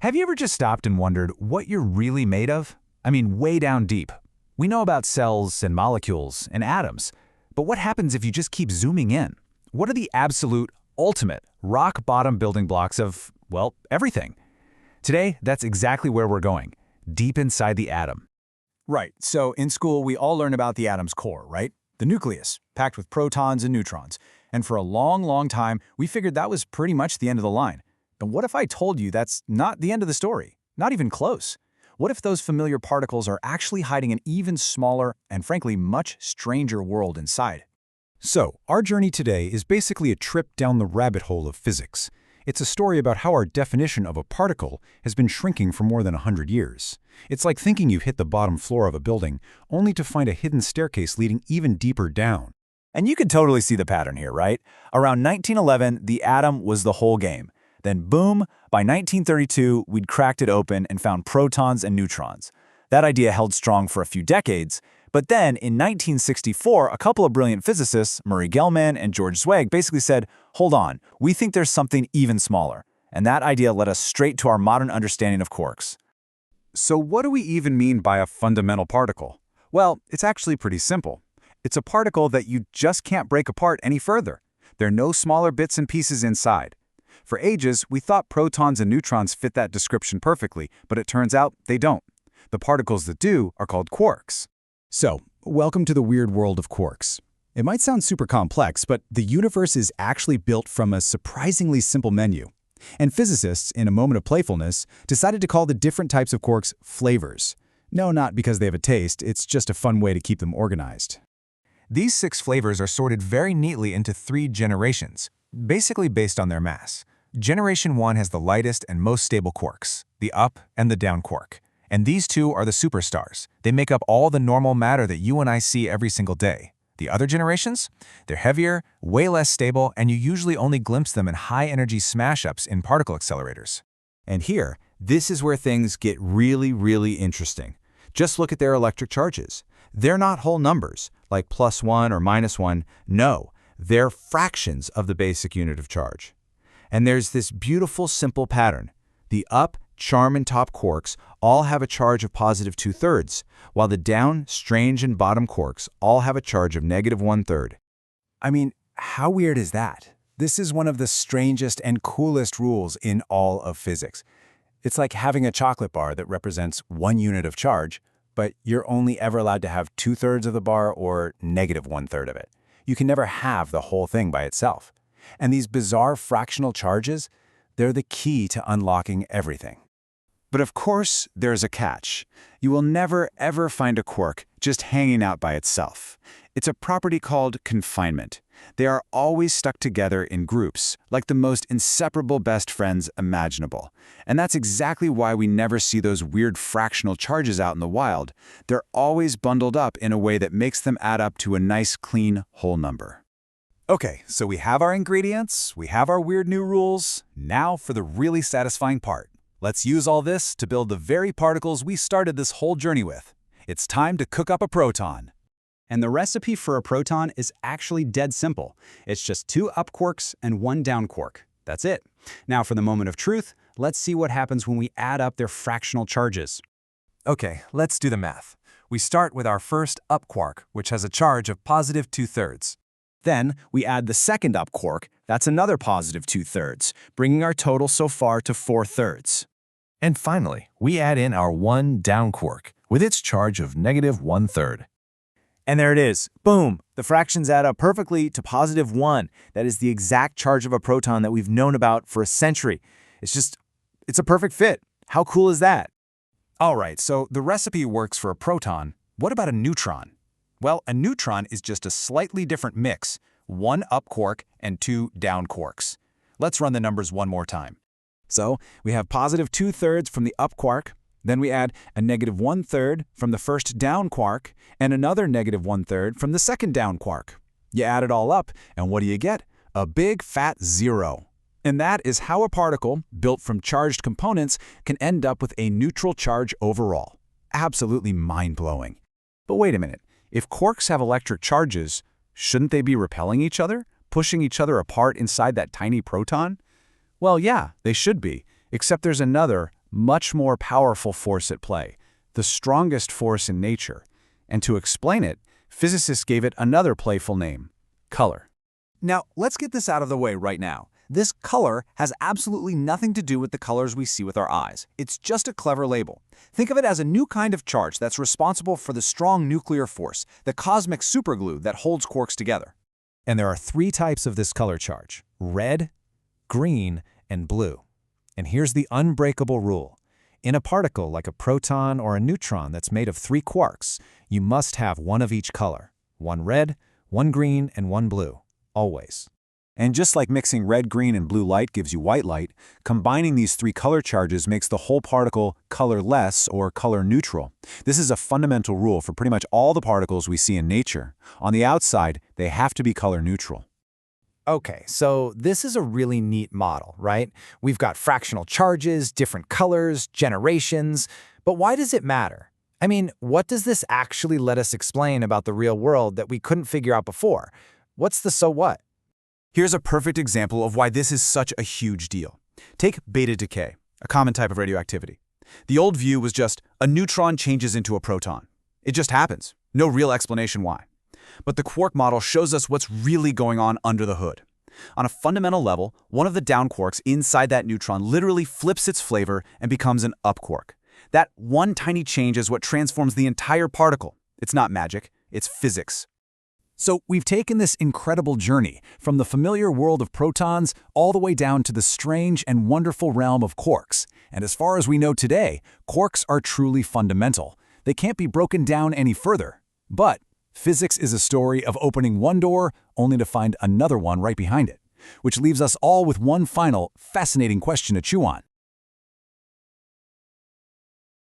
Have you ever just stopped and wondered what you're really made of? I mean, way down deep. We know about cells and molecules and atoms, but what happens if you just keep zooming in? What are the absolute, ultimate, rock-bottom building blocks of, well, everything? Today, that's exactly where we're going, deep inside the atom. Right, so in school we all learn about the atom's core, right? The nucleus, packed with protons and neutrons. And for a long, long time, we figured that was pretty much the end of the line. And what if I told you that's not the end of the story? Not even close. What if those familiar particles are actually hiding an even smaller and frankly much stranger world inside? So, our journey today is basically a trip down the rabbit hole of physics. It's a story about how our definition of a particle has been shrinking for more than 100 years. It's like thinking you've hit the bottom floor of a building, only to find a hidden staircase leading even deeper down. And you can totally see the pattern here, right? Around 1911, the atom was the whole game. Then boom, by 1932, we'd cracked it open and found protons and neutrons. That idea held strong for a few decades, but then in 1964, a couple of brilliant physicists, Gell-Mann and George Zweig, basically said, hold on, we think there's something even smaller. And that idea led us straight to our modern understanding of quarks. So what do we even mean by a fundamental particle? Well, it's actually pretty simple. It's a particle that you just can't break apart any further. There are no smaller bits and pieces inside. For ages, we thought protons and neutrons fit that description perfectly, but it turns out they don't. The particles that do are called quarks. So, welcome to the weird world of quarks. It might sound super complex, but the universe is actually built from a surprisingly simple menu. And physicists, in a moment of playfulness, decided to call the different types of quarks flavors. No, not because they have a taste, it's just a fun way to keep them organized. These 6 flavors are sorted very neatly into 3 generations, basically based on their mass. Generation 1 has the lightest and most stable quarks, the up and the down quark. And these two are the superstars. They make up all the normal matter that you and I see every single day. The other generations? They're heavier, way less stable, and you usually only glimpse them in high-energy smash-ups in particle accelerators. And here, this is where things get really interesting. Just look at their electric charges. They're not whole numbers, like +1 or -1. No, they're fractions of the basic unit of charge. And there's this beautiful, simple pattern. The up, charm, and top quarks all have a charge of +2/3, while the down, strange, and bottom quarks all have a charge of -1/3. I mean, how weird is that? This is one of the strangest and coolest rules in all of physics. It's like having a chocolate bar that represents 1 unit of charge, but you're only ever allowed to have 2/3 of the bar or -1/3 of it. You can never have the whole thing by itself. And these bizarre fractional charges, they're the key to unlocking everything. But of course, there's a catch. You will never, ever find a quark just hanging out by itself. It's a property called confinement. They are always stuck together in groups, like the most inseparable best friends imaginable. And that's exactly why we never see those weird fractional charges out in the wild. They're always bundled up in a way that makes them add up to a nice, clean, whole number. Okay, so we have our ingredients, we have our weird new rules. Now for the really satisfying part. Let's use all this to build the very particles we started this whole journey with. It's time to cook up a proton. And the recipe for a proton is actually dead simple. It's just 2 up quarks and 1 down quark. That's it. Now for the moment of truth, let's see what happens when we add up their fractional charges. Okay, let's do the math. We start with our first up quark, which has a charge of +2/3. Then we add the second up quark, that's another +2/3, bringing our total so far to 4/3. And finally, we add in our 1 down quark, with its charge of -1/3. And there it is. Boom! The fractions add up perfectly to +1. That is the exact charge of a proton that we've known about for a century. It's a perfect fit. How cool is that? All right, so the recipe works for a proton. What about a neutron? Well, a neutron is just a slightly different mix, 1 up quark and 2 down quarks. Let's run the numbers one more time. So we have +2/3 from the up quark, then we add a -1/3 from the first down quark, and another -1/3 from the second down quark. You add it all up, and what do you get? A big fat 0. And that is how a particle, built from charged components, can end up with a neutral charge overall. Absolutely mind-blowing. But wait a minute. If quarks have electric charges, shouldn't they be repelling each other, pushing each other apart inside that tiny proton? Well, yeah, they should be, except there's another, much more powerful force at play, the strongest force in nature. And to explain it, physicists gave it another playful name: color. Now, let's get this out of the way right now. This color has absolutely nothing to do with the colors we see with our eyes. It's just a clever label. Think of it as a new kind of charge that's responsible for the strong nuclear force, the cosmic superglue that holds quarks together. And there are 3 types of this color charge: red, green, and blue. And here's the unbreakable rule. In a particle like a proton or a neutron that's made of 3 quarks, you must have one of each color: one red, one green, and one blue. Always. And just like mixing red, green, and blue light gives you white light, combining these 3 color charges makes the whole particle colorless or color neutral. This is a fundamental rule for pretty much all the particles we see in nature. On the outside, they have to be color neutral. Okay, so this is a really neat model, right? We've got fractional charges, different colors, generations, but why does it matter? I mean, what does this actually let us explain about the real world that we couldn't figure out before? What's the so what? Here's a perfect example of why this is such a huge deal. Take beta decay, a common type of radioactivity. The old view was just a neutron changes into a proton. It just happens. No real explanation why. But the quark model shows us what's really going on under the hood. On a fundamental level, one of the down quarks inside that neutron literally flips its flavor and becomes an up quark. That one tiny change is what transforms the entire particle. It's not magic, it's physics. So we've taken this incredible journey from the familiar world of protons all the way down to the strange and wonderful realm of quarks. And as far as we know today, quarks are truly fundamental. They can't be broken down any further. But physics is a story of opening one door only to find another one right behind it, which leaves us all with one final, fascinating question to chew on.